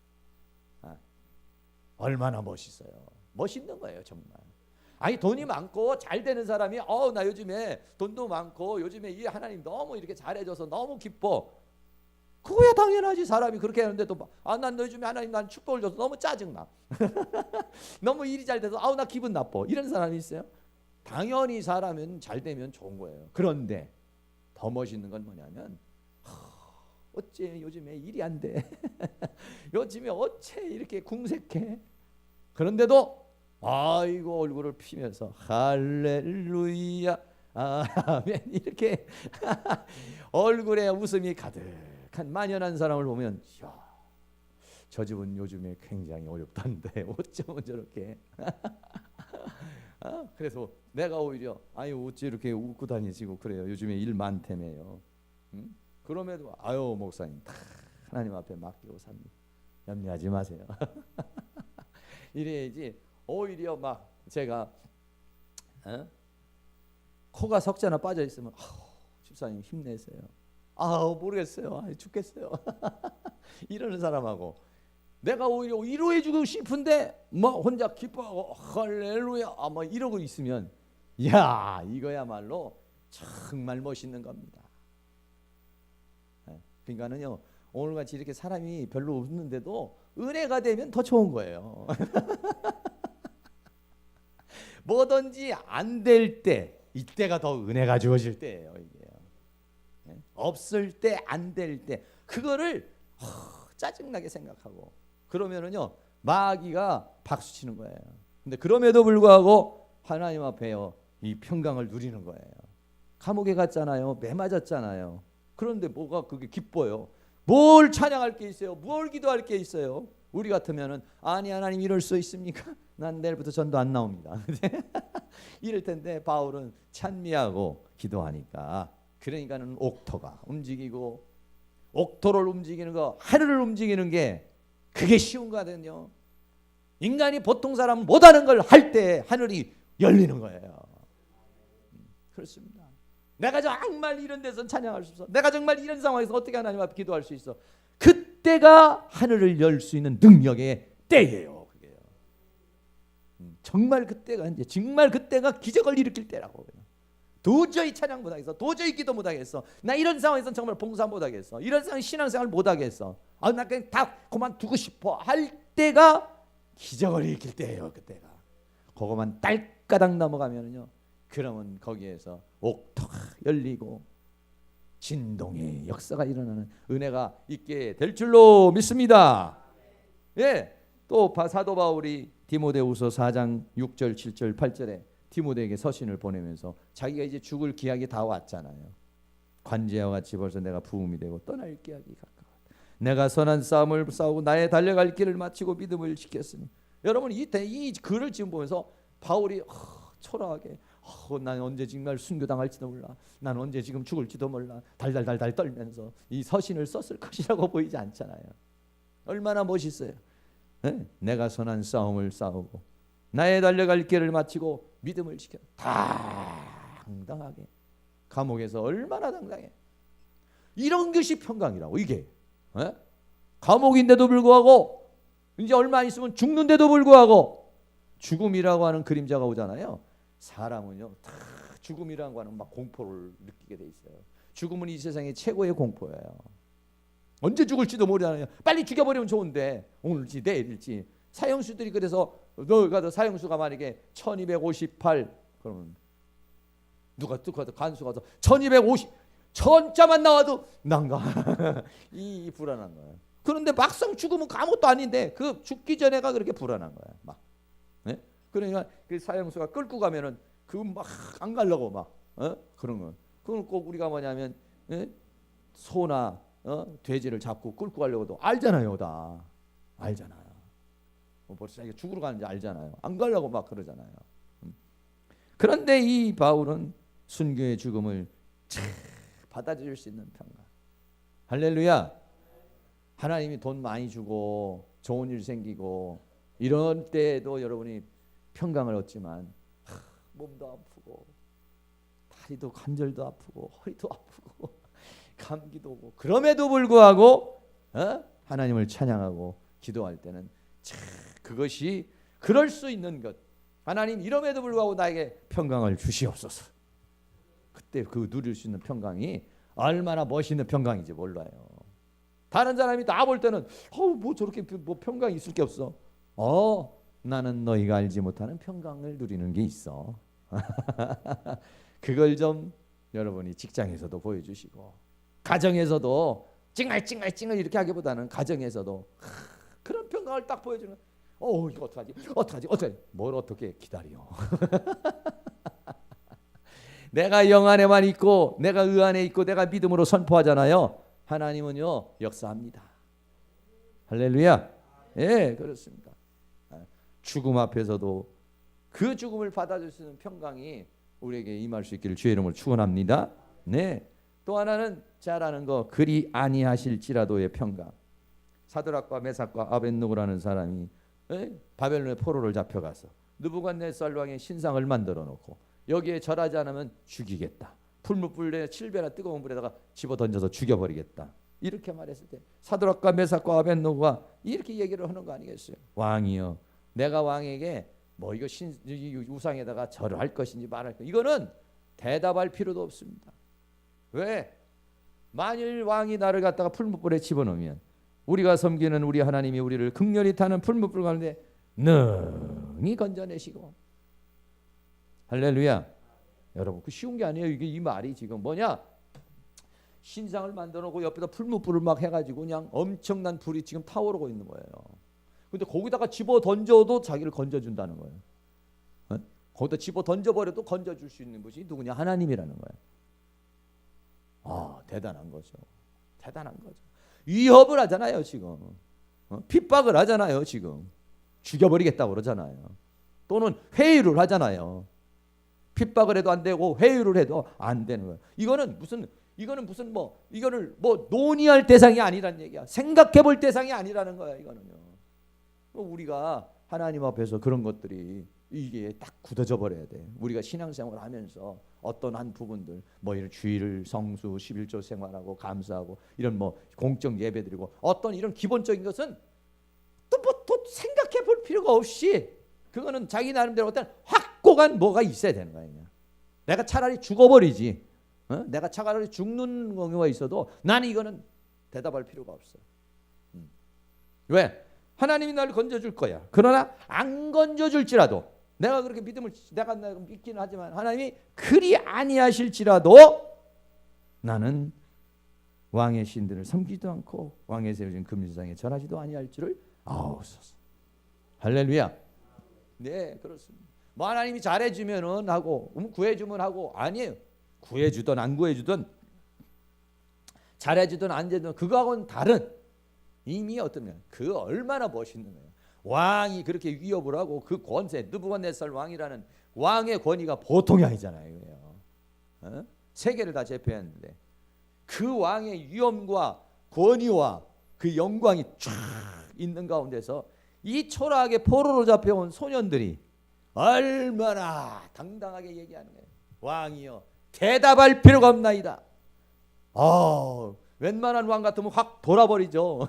얼마나 멋있어요. 멋있는 거예요, 정말. 아니, 돈이 많고 잘 되는 사람이 나 요즘에 돈도 많고 요즘에 이 하나님 너무 이렇게 잘해줘서 너무 기뻐. 그거야 당연하지. 사람이 그렇게 하는데 또 난 요즘에 하나님 난 축복을 줘서 너무 짜증나. 너무 일이 잘 돼서 나 기분 나빠. 이런 사람이 있어요? 당연히 사람은 잘 되면 좋은 거예요. 그런데 더 멋있는 건 뭐냐면, 어째 요즘에 일이 안 돼. 요즘에 어째 이렇게 궁색해. 그런데도 아이고 얼굴을 피면서 할렐루야 아멘 이렇게 얼굴에 웃음이 가득한 만연한 사람을 보면, 저 집은 요즘에 굉장히 어렵다는데 어쩌면 저렇게. 그래서 내가 오히려 어째 이렇게 웃고 다니시고 그래요. 요즘에 일 많다며요. 그럼에도 목사님 다 하나님 앞에 맡기고 삽니다. 염려하지 마세요. 이래야지. 오히려 막 제가 코가 석자나 빠져 있으면 집사님 힘내세요. 모르겠어요. 죽겠어요. 이러는 사람하고, 내가 오히려 위로해주고 싶은데 혼자 기뻐하고 할렐루야 이러고 있으면, 이거야말로 정말 멋있는 겁니다. 그러니까는요, 오늘같이 이렇게 사람이 별로 없는데도 은혜가 되면 더 좋은 거예요. 뭐든지 안 될 때, 이때가 더 은혜가 주어질 때예요. 이게요. 없을 때, 안 될 때, 그거를 짜증나게 생각하고 그러면은요, 마귀가 박수 치는 거예요. 근데 그럼에도 불구하고 하나님 앞에요, 이 평강을 누리는 거예요. 감옥에 갔잖아요. 매 맞았잖아요. 그런데 뭐가 그게 기뻐요? 뭘 찬양할 게 있어요? 뭘 기도할 게 있어요? 우리 같으면은 하나님 이럴 수 있습니까? 난 내일부터 전도 안 나옵니다. 이럴 텐데 바울은 찬미하고 기도하니까, 그러니까는 옥토가 움직이고, 옥토를 움직이는 거, 하늘을 움직이는 게 그게 쉬운 거거든요. 인간이 보통 사람은 못하는 걸 할 때 하늘이 열리는 거예요. 그렇습니다. 내가 정말 이런 데서 찬양할 수 있어. 내가 정말 이런 상황에서 어떻게 하나님 앞에 기도할 수 있어. 그때가 하늘을 열 수 있는 능력의 때예요. 그게요. 정말 그때가 기적을 일으킬 때라고. 도저히 찬양 못하겠어. 도저히 기도 못하겠어. 나 이런 상황에서는 정말 봉사 못하겠어. 이런 상황 신앙생활 못하겠어. 나 그냥 다 그만두고 싶어 할 때가 기적을 일으킬 때예요. 그때가. 그거만 딸까닥 넘어가면은요. 그러면 거기에서 옥토가 열리고 진동의 역사가 일어나는 은혜가 있게 될 줄로 믿습니다. 예, 또 사도 바울이 디모데후서 4장 6절 7절 8절에 디모데에게 서신을 보내면서 자기가 이제 죽을 기약이 다 왔잖아요. 관제와 같이 벌써 내가 부음이 되고 떠날 기약이 가까워. 내가 선한 싸움을 싸우고 나의 달려갈 길을 마치고 믿음을 지켰으니. 여러분 이 글을 지금 보면서 바울이 초라하게 난 언제 정말 순교당할지도 몰라. 난 언제 지금 죽을지도 몰라. 달달달달 떨면서 이 서신을 썼을 것이라고 보이지 않잖아요. 얼마나 멋있어요. 네? 내가 선한 싸움을 싸우고 나의 달려갈 길을 마치고 믿음을 지켜. 당당하게. 감옥에서 얼마나 당당해. 이런 것이 평강이라고 이게. 네? 감옥인데도 불구하고 이제 얼마 있으면 죽는데도 불구하고 죽음이라고 하는 그림자가 오잖아요. 사람은요 다 죽음이라고 하는 막 공포를 느끼게 돼 있어요. 죽음은 이 세상의 최고의 공포예요. 언제 죽을지도 모르잖아요. 빨리 죽여버리면 좋은데 오늘지 내일일지. 사형수들이 그래서 너가 사형수가 만약에 1258 그러면 누가 간수 가서 1250 천자만 나와도 난가 이 불안한 거예요. 그런데 막상 죽으면 아무것도 아닌데 그 죽기 전에가 그렇게 불안한 거야. 막. 네? 그러니까 그 사형수가 끌고 가면은 그 막 안 가려고 막 그런 거. 그건 꼭 우리가 뭐냐면 소나 돼지를 잡고 끌고 가려고도 알잖아요, 다 알잖아요. 벌써 자기가 죽으러 가는지 알잖아요. 안 가려고 막 그러잖아요. 그런데 이 바울은 순교의 죽음을 받아들일 수 있는 평강. 할렐루야. 하나님이 돈 많이 주고 좋은 일 생기고 이런 때에도 여러분이 평강을 얻지만 몸도 아프고 다리도 관절도 아프고 허리도 아프고 감기도 오고 그럼에도 불구하고 하나님을 찬양하고 기도할 때는 그것이 그럴 수 있는 것. 하나님 이럼에도 불구하고 나에게 평강을 주시옵소서. 그때 그 누릴 수 있는 평강이 얼마나 멋있는 평강인지 몰라요. 다른 사람이 다 볼 때는 뭐 저렇게 뭐 평강이 있을 게 없어. 나는 너희가 알지 못하는 평강을 누리는 게 있어. 그걸 좀 여러분이 직장에서도 보여주시고 가정에서도 찡알찡알 이렇게 하기보다는 가정에서도 그런 평강을 딱 보여주는. 이거 어떡하지? 뭘 어떻게 기다려? 내가 영 안에만 있고 내가 의 안에 있고 내가 믿음으로 선포하잖아요. 하나님은요 역사합니다. 할렐루야. 예, 그렇습니다. 죽음 앞에서도 그 죽음을 받아줄 수 있는 평강이 우리에게 임할 수 있기를 주의 이름으로 축원합니다. 네. 또 하나는 잘 아는 거 그리 아니하실지라도의 평강. 사드락과 메삭과 아벳느고라는 사람이 바벨론의 포로를 잡혀가서 느부갓네살 왕의 신상을 만들어 놓고 여기에 절하지 않으면 죽이겠다. 풀무불에 7배나 뜨거운 불에다가 집어 던져서 죽여버리겠다. 이렇게 말했을 때 사드락과 메삭과 아벳느고가 이렇게 얘기를 하는 거 아니겠어요? 왕이여, 내가 왕에게 뭐 이거 우상에다가 절을 할 것인지 말할 것, 이거는 대답할 필요도 없습니다. 왜? 만일 왕이 나를 갖다가 풀무불에 집어넣으면 우리가 섬기는 우리 하나님이 우리를 극렬히 타는 풀무불 가운데 능히 건져내시고. 할렐루야. 여러분 그 쉬운 게 아니에요. 이게 이 말이 지금 뭐냐? 신상을 만들어 놓고 옆에다 풀무불을 막 해가지고 그냥 엄청난 불이 지금 타오르고 있는 거예요. 근데 거기다가 집어 던져도 자기를 건져준다는 거예요. 거기다 집어 던져버려도 건져줄 수 있는 분이 누구냐? 하나님이라는 거예요. 대단한 거죠. 대단한 거죠. 위협을 하잖아요 지금. 핍박을 하잖아요 지금. 죽여버리겠다고 그러잖아요. 또는 회유를 하잖아요. 핍박을 해도 안 되고 회유를 해도 안 되는 거예요. 이거는 무슨 이거를 논의할 대상이 아니라는 얘기야. 생각해볼 대상이 아니라는 거야. 이거는요. 우리가 하나님 앞에서 그런 것들이 이게 딱 굳어져 버려야 돼. 우리가 신앙생활을 하면서 어떤 한 부분들 이런 주일 성수 11조 생활하고 감사하고 이런 공적 예배드리고 어떤 이런 기본적인 것은 또 생각해 볼 필요가 없이 그거는 자기 나름대로 어떤 확고한 뭐가 있어야 되는 거야. 내가 차라리 죽어버리지. 내가 차라리 죽는 경우가 있어도 나는 이거는 대답할 필요가 없어. 왜? 하나님이 나를 건져줄 거야. 그러나 안 건져줄지라도 내가 그렇게 내가 믿기는 하지만 하나님이 그리 아니하실지라도 나는 왕의 신들을 섬기지도 않고 왕의 세우신 금신상에 절하지도 아니할 줄을 아옵소서. 할렐루야. 네, 그렇습니다. 뭐 하나님이 잘해주면은 하고 구해주면 하고 아니에요. 구해주든 안 구해주든 잘해주든 안 해주든 그거하고는 다른 이미 어떤 그 얼마나 멋있는 거예요. 왕이 그렇게 위협을 하고 그 권세 느부갓네살 왕이라는 왕의 권위가 보통이 아니잖아요. 어? 세계를 다 제패했는데 그 왕의 위엄과 권위와 그 영광이 쫙 있는 가운데서 이 초라하게 포로로 잡혀온 소년들이 얼마나 당당하게 얘기하는 거예요. 왕이여 대답할 필요가 없나이다. 웬만한 왕 같으면 확 돌아버리죠.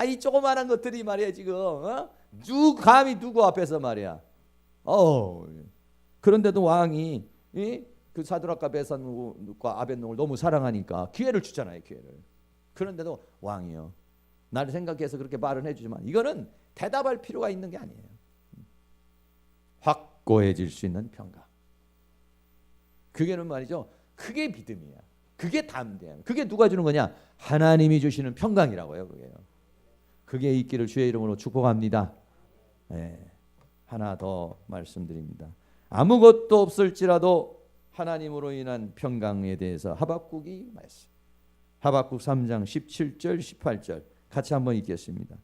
이 조그마한 것들이 말이야 지금 감히 누구 앞에서 말이야. 그런데도 왕이 그 사드락과 메삭과 아벳노고를 너무 사랑하니까 기회를 주잖아요. 기회를. 그런데도 왕이요 나를 생각해서 그렇게 말은 해주지만 이거는 대답할 필요가 있는 게 아니에요. 확고해질 수 있는 평강. 그게는 말이죠. 그게 믿음이야. 그게 담대함. 그게 누가 주는 거냐? 하나님이 주시는 평강이라고요. 그게 있기를 주의 이름으로 축복합니다. 네. 하나 더 말씀드립니다. 아무것도 없을지라도 하나님으로 인한 평강에 대해서 하박국이 말씀. 하박국 3장 17절 18절 같이 한번 읽겠습니다.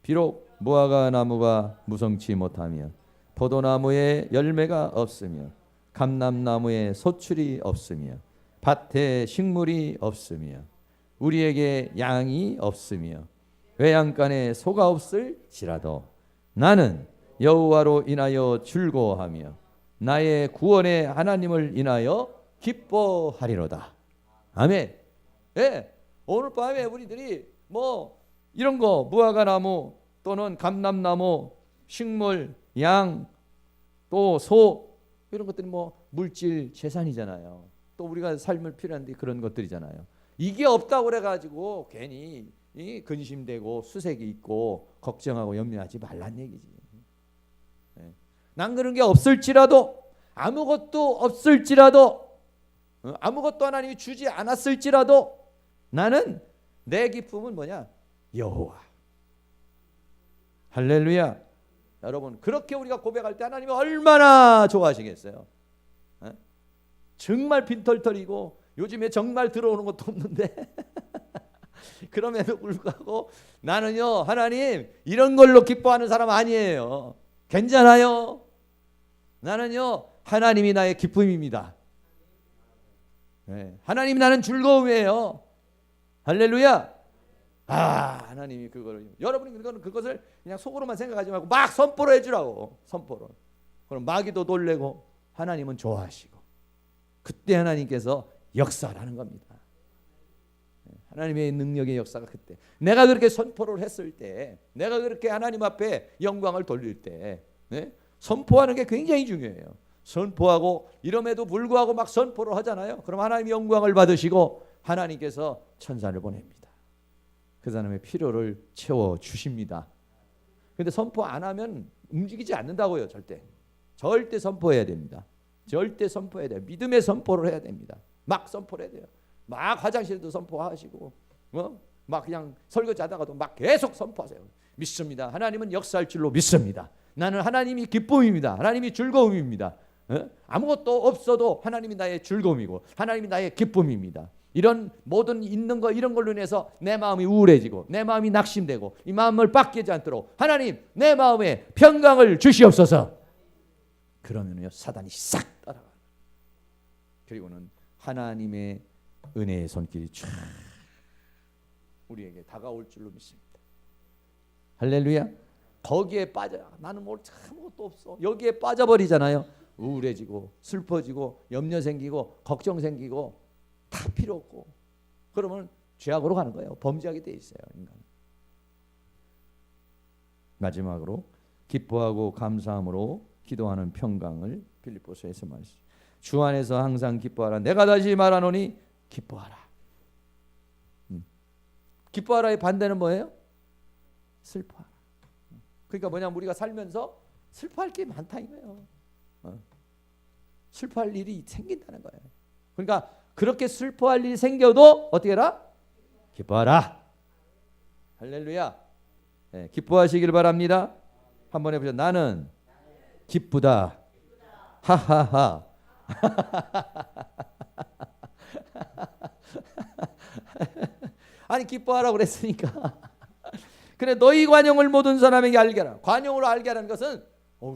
비록 무화과 나무가 무성치 못하며 포도나무에 열매가 없으며 감람나무에 소출이 없으며 밭에 식물이 없으며 우리에게 양이 없으며 외양간에 소가 없을지라도 나는 여호와로 인하여 즐거워하며 나의 구원의 하나님을 인하여 기뻐하리로다. 아멘. 예, 오늘 밤에 우리들이 뭐 이런 거 무화과 나무 또는 감람나무 식물 양 또 소 이런 것들이 뭐 물질 재산이잖아요. 또 우리가 삶을 필요한데 그런 것들이잖아요. 이게 없다고 그래가지고 괜히 근심되고 수색이 있고 걱정하고 염려하지 말란 얘기지. 난 그런 게 없을지라도 아무것도 없을지라도 아무것도 하나님이 주지 않았을지라도 나는 내 기쁨은 뭐냐? 여호와. 할렐루야. 여러분 그렇게 우리가 고백할 때 하나님이 얼마나 좋아하시겠어요? 정말 빈털털이고 요즘에 정말 들어오는 것도 없는데 그럼에도 불구하고 나는요 하나님 이런 걸로 기뻐하는 사람 아니에요. 괜찮아요. 나는요 하나님이 나의 기쁨입니다. 네. 하나님이 나는 즐거움이에요. 할렐루야. 하나님이 그거를 여러분이 그것을 그냥 속으로만 생각하지 말고 막 선포를 해주라고. 선포로. 그럼 마귀도 놀래고 하나님은 좋아하시고 그때 하나님께서 역사하는 겁니다. 하나님의 능력의 역사가 그때 내가 그렇게 선포를 했을 때 내가 그렇게 하나님 앞에 영광을 돌릴 때 선포하는 게 굉장히 중요해요. 선포하고 이럼에도 불구하고 막 선포를 하잖아요. 그럼 하나님이 영광을 받으시고 하나님께서 천사를 보냅니다. 그 사람의 필요를 채워주십니다. 그런데 선포 안 하면 움직이지 않는다고요. 절대 선포해야 됩니다. 절대 선포해야 돼요. 믿음의 선포를 해야 됩니다. 막 선포를 해야 돼요. 막 화장실에도 선포하시고 막 그냥 설거지하다가도 막 계속 선포하세요. 믿습니다. 하나님은 역사할 줄로 믿습니다. 나는 하나님이 기쁨입니다. 하나님이 즐거움입니다. 아무것도 없어도 하나님이 나의 즐거움이고 하나님이 나의 기쁨입니다. 이런 모든 있는 거 이런 걸로 인해서 내 마음이 우울해지고 내 마음이 낙심되고 이 마음을 빡개지 않도록 하나님 내 마음에 평강을 주시옵소서. 그러면요 사단이 싹 따라가요. 그리고는 하나님의 은혜의 손길이 쫙 우리에게 다가올 줄로 믿습니다. 할렐루야. 거기에 빠져 나는 뭘 아무것도 없어. 여기에 빠져버리잖아요. 우울해지고 슬퍼지고 염려 생기고 걱정 생기고 다 필요 없고 그러면 죄악으로 가는 거예요. 범죄하게 돼 있어요. 인간. 마지막으로 기뻐하고 감사함으로 기도하는 평강을 빌립보서에서 말씀. 주 안에서 항상 기뻐하라. 내가 다시 말하노니 기뻐하라. 기뻐하라의 반대는 뭐예요? 슬퍼하라. 그러니까 뭐냐면 우리가 살면서 슬퍼할 게 많다 이거예요. 슬퍼할 일이 생긴다는 거예요. 그러니까 그렇게 슬퍼할 일이 생겨도 어떻게 해라? 기뻐하라. 할렐루야. 네, 기뻐하시길 바랍니다. 한번 해보죠. 나는 기쁘다. 하하하. 아니 기뻐하라고 그랬으니까. 그래 너희 관용을 모든 사람에게 알게 하라. 관용으로 알게 하라는 것은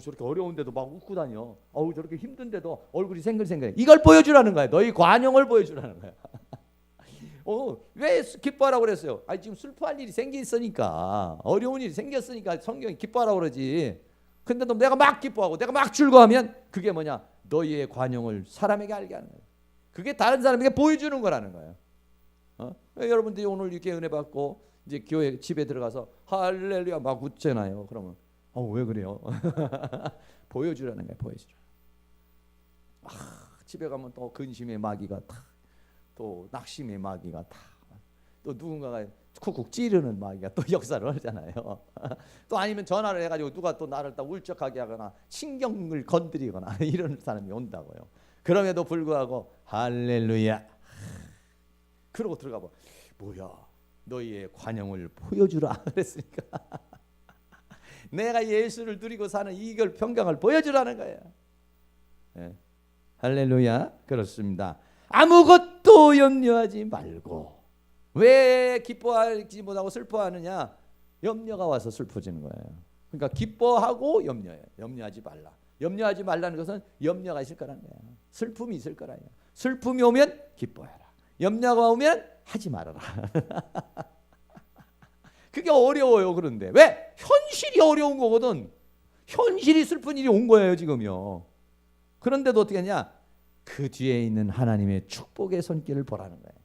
저렇게 어려운데도 막 웃고 다녀. 저렇게 힘든데도 얼굴이 생글생글해. 이걸 보여주라는 거야. 너희 관용을 보여주라는 거야. 왜 기뻐하라고 그랬어요? 지금 슬퍼할 일이 생겼으니까, 어려운 일이 생겼으니까 성경이 기뻐하라고 그러지. 근데 너 내가 막 기뻐하고 내가 막 즐거워하면 그게 뭐냐? 너희의 관용을 사람에게 알게 하는 거예요. 그게 다른 사람에게 보여주는 거라는 거예요. 여러분들이 오늘 이렇게 은혜 받고 이제 교회 집에 들어가서 할렐루야 막 웃잖아요. 그러면 왜 그래요? 보여주라는 거예요. 보여주라. 집에 가면 또 근심의 마귀가 또 낙심의 마귀가 또 누군가가 쿡쿡 찌르는 마귀가 또 역사를 하잖아요. 또 아니면 전화를 해가지고 누가 또 나를 딱 울적하게 하거나 신경을 건드리거나 이런 사람이 온다고요. 그럼에도 불구하고 할렐루야 그러고 들어가 봐. 뭐야 너희의 관용을 보여주라 그랬으니까 내가 예수를 누리고 사는 이걸 평강을 보여주라는 거예요. 네. 할렐루야. 그렇습니다. 아무것도 염려하지 말고. 왜 기뻐하지 못하고 슬퍼하느냐? 염려가 와서 슬퍼지는 거예요. 그러니까 기뻐하고 염려해요. 염려하지 말라. 염려하지 말라는 것은 염려가 있을 거라는 거야. 슬픔이 있을 거라요. 슬픔이 오면 기뻐해라. 염려가 오면 하지 말아라. 그게 어려워요. 그런데 왜? 현실이 어려운 거거든. 현실이 슬픈 일이 온 거예요 지금요. 그런데도 어떻게 하냐? 그 뒤에 있는 하나님의 축복의 손길을 보라는 거예요.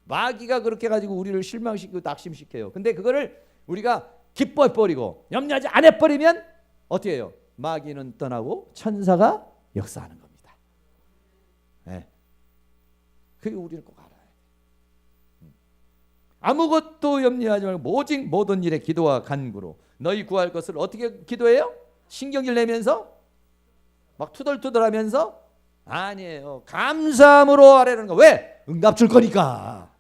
마귀가 그렇게 가지고 우리를 실망시키고 낙심시켜요. 근데 그거를 우리가 기뻐해버리고 염려하지 않아버리면 어떻게 해요? 마귀는 떠나고 천사가 역사하는 겁니다. 네. 그게 우리는 꼭 알아야 돼. 아무것도 염려하지 말고 오직 모든 일에 기도와 간구로 너희 구할 것을 어떻게 기도해요? 신경질 내면서? 막 투덜투덜하면서? 아니에요. 감사함으로 하라는 거. 왜? 응답 줄 거니까.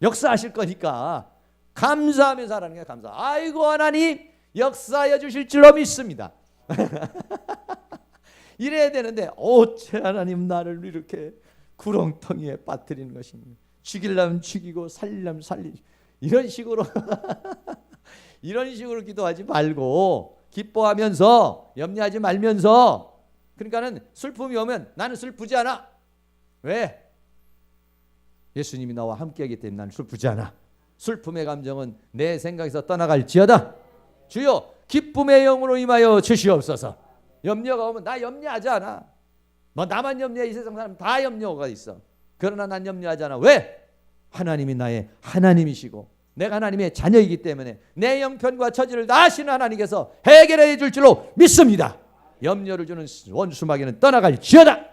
역사하실 거니까. 감사하면서 하라는 게 감사. 아이고 하나님 역사해 주실 줄로 믿습니다. 이래야 되는데 어째 하나님 나를 이렇게 구렁텅이에 빠뜨리는 것입니다. 죽이려면 죽이고 살리려면 살리고 이런 식으로 이런 식으로 기도하지 말고 기뻐하면서 염려하지 말면서. 그러니까는 슬픔이 오면 나는 슬프지 않아. 왜? 예수님이 나와 함께하기 때문에 나는 슬프지 않아. 슬픔의 감정은 내 생각에서 떠나갈지어다. 주여 기쁨의 영으로 임하여 주시옵소서. 염려가 오면 나 염려하지 않아. 뭐 나만 염려해. 이 세상 사람 다 염려가 있어. 그러나 난 염려하지 않아. 왜? 하나님이 나의 하나님이시고 내가 하나님의 자녀이기 때문에 내 형편과 처지를 다 아시는 하나님께서 해결해 줄 줄로 믿습니다. 염려를 주는 원수 마귀는 떠나갈지어다.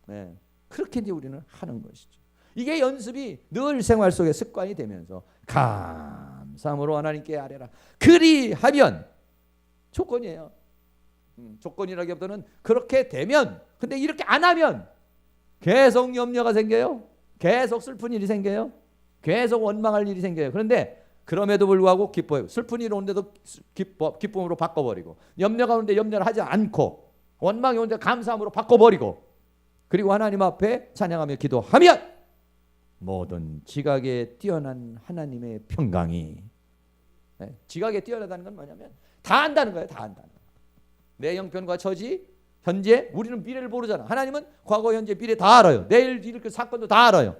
네, 그렇게 이제 우리는 하는 것이죠. 이게 연습이 늘 생활 속에 습관이 되면서 감사함으로 하나님께 아뢰라. 그리하면 조건이에요. 조건이라기보다는 그렇게 되면. 근데 이렇게 안 하면 계속 염려가 생겨요. 계속 슬픈 일이 생겨요. 계속 원망할 일이 생겨요. 그런데 그럼에도 불구하고 기뻐요. 슬픈 일이 오는데도 기쁨으로 바꿔버리고, 염려가 오는데 염려를 하지 않고, 원망이 오는데 감사함으로 바꿔버리고, 그리고 하나님 앞에 찬양하며 기도하면 모든 지각에 뛰어난 하나님의 평강이, 지각에 뛰어나다는 건 뭐냐면 다 안다는 거예요. 다 안다는 거예요. 내 형편과 처지, 현재, 우리는 미래를 모르잖아. 하나님은 과거, 현재, 미래 다 알아요. 내일 일으킬 사건도 다 알아요.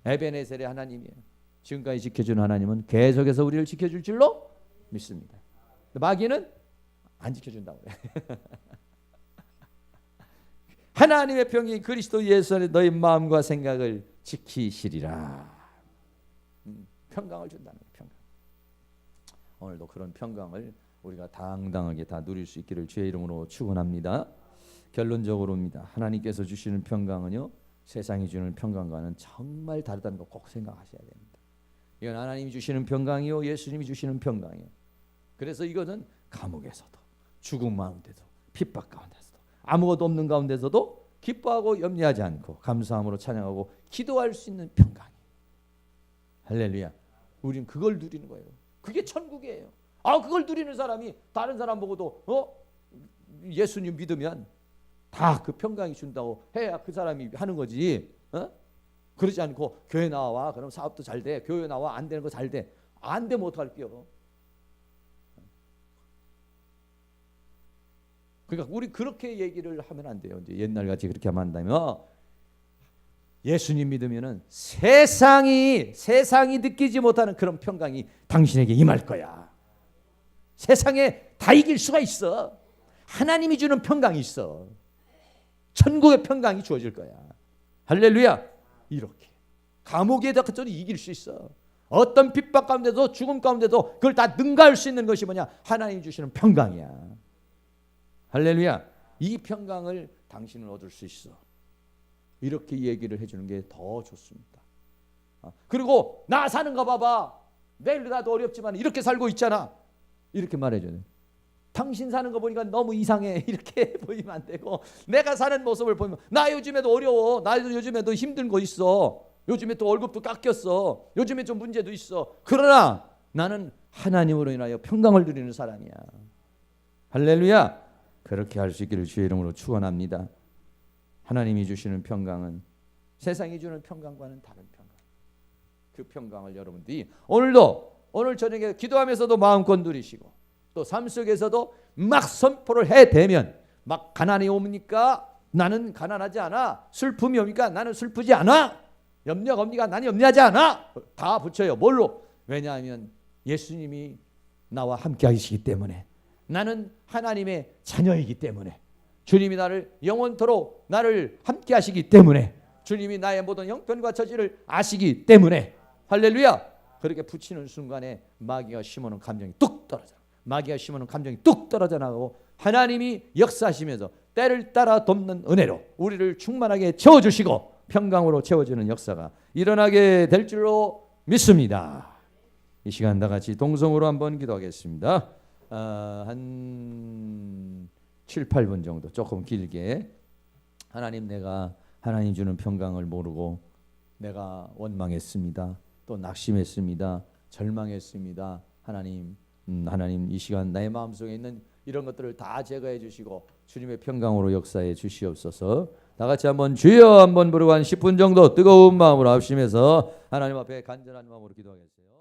에베네셀의 하나님이에요. 지금까지 지켜주는 하나님은 계속해서 우리를 지켜줄 줄로 믿습니다. 마귀는 안 지켜준다고 그래. 하나님의 평강이 그리스도 예수 안에 너희 마음과 생각을 지키시리라. 평강을 준다는 거예요. 평강. 오늘도 그런 평강을 우리가 당당하게 다 누릴 수 있기를 주의 이름으로 축원합니다. 결론적으로입니다. 하나님께서 주시는 평강은요, 세상이 주는 평강과는 정말 다르다는 거 꼭 생각하셔야 됩니다. 이건 하나님이 주시는 평강이요, 예수님이 주시는 평강이요. 그래서 이것은 감옥에서도, 죽음 가운데도, 핍박 가운데서도, 아무것도 없는 가운데서도 기뻐하고 염려하지 않고 감사함으로 찬양하고 기도할 수 있는 평강이에요. 할렐루야. 우린 그걸 누리는 거예요. 그게 천국이에요. 그걸 누리는 사람이 다른 사람 보고도 예수님 믿으면 다 그 평강이 준다고 해야 그 사람이 하는 거지. 그러지 않고 교회 나와 그럼 사업도 잘 돼. 교회 나와 안 되는 거 잘 돼. 안 되면 어떡할게요. 그러니까 우리 그렇게 얘기를 하면 안 돼요. 이제 옛날같이 그렇게 하면 한다면 예수님 믿으면은 세상이 느끼지 못하는 그런 평강이 당신에게 임할 거야. 세상에 다 이길 수가 있어. 하나님이 주는 평강이 있어. 천국의 평강이 주어질 거야. 할렐루야. 이렇게 감옥에다가 이길 수 있어. 어떤 핍박 가운데도 죽음 가운데도 그걸 다 능가할 수 있는 것이 뭐냐? 하나님이 주시는 평강이야. 할렐루야. 이 평강을 당신은 얻을 수 있어. 이렇게 얘기를 해주는 게 더 좋습니다. 그리고 나 사는 거 봐봐. 내일 가도 어렵지만 이렇게 살고 있잖아. 이렇게 말해줘야 돼. 당신 사는 거 보니까 너무 이상해. 이렇게 보이면 안 되고, 내가 사는 모습을 보면 나 요즘에도 어려워. 나도 요즘에도 힘든 거 있어. 요즘에 또 월급도 깎였어. 요즘에 좀 문제도 있어. 그러나 나는 하나님으로 인하여 평강을 누리는 사람이야. 할렐루야. 그렇게 할 수 있기를 주의 이름으로 축원합니다. 하나님이 주시는 평강은 세상이 주는 평강과는 다른 평강. 그 평강을 여러분들이 오늘 저녁에 기도하면서도 마음껏 누리시고, 또 삶 속에서도 막 선포를 해대면, 막 가난이 옵니까? 나는 가난하지 않아. 슬픔이 옵니까? 나는 슬프지 않아. 염려가 옵니까? 나는 염려하지 않아. 다 붙여요. 뭘로? 왜냐하면 예수님이 나와 함께 하시기 때문에, 나는 하나님의 자녀이기 때문에, 주님이 나를 영원토록 나를 함께 하시기 때문에, 주님이 나의 모든 형편과 처지를 아시기 때문에, 할렐루야. 그렇게 붙이는 순간에 마귀가 심어놓은 감정이 뚝 떨어져. 마귀가 심어놓은 감정이 뚝 떨어져 나가고, 하나님이 역사하시면서 때를 따라 돕는 은혜로 우리를 충만하게 채워주시고 평강으로 채워주는 역사가 일어나게 될 줄로 믿습니다. 이 시간 다 같이 동성으로 한번 기도하겠습니다. 한 7, 8분 정도, 조금 길게. 하나님, 내가 하나님 주는 평강을 모르고 내가 원망했습니다. 또 낙심했습니다. 절망했습니다. 하나님 이 시간 나의 마음속에 있는 이런 것들을 다 제거해 주시고 주님의 평강으로 역사해 주시옵소서. 다 같이 한번 주여 한번 부르고 한 10분 정도 뜨거운 마음으로 합심해서 하나님 앞에 간절한 마음으로 기도하겠어요.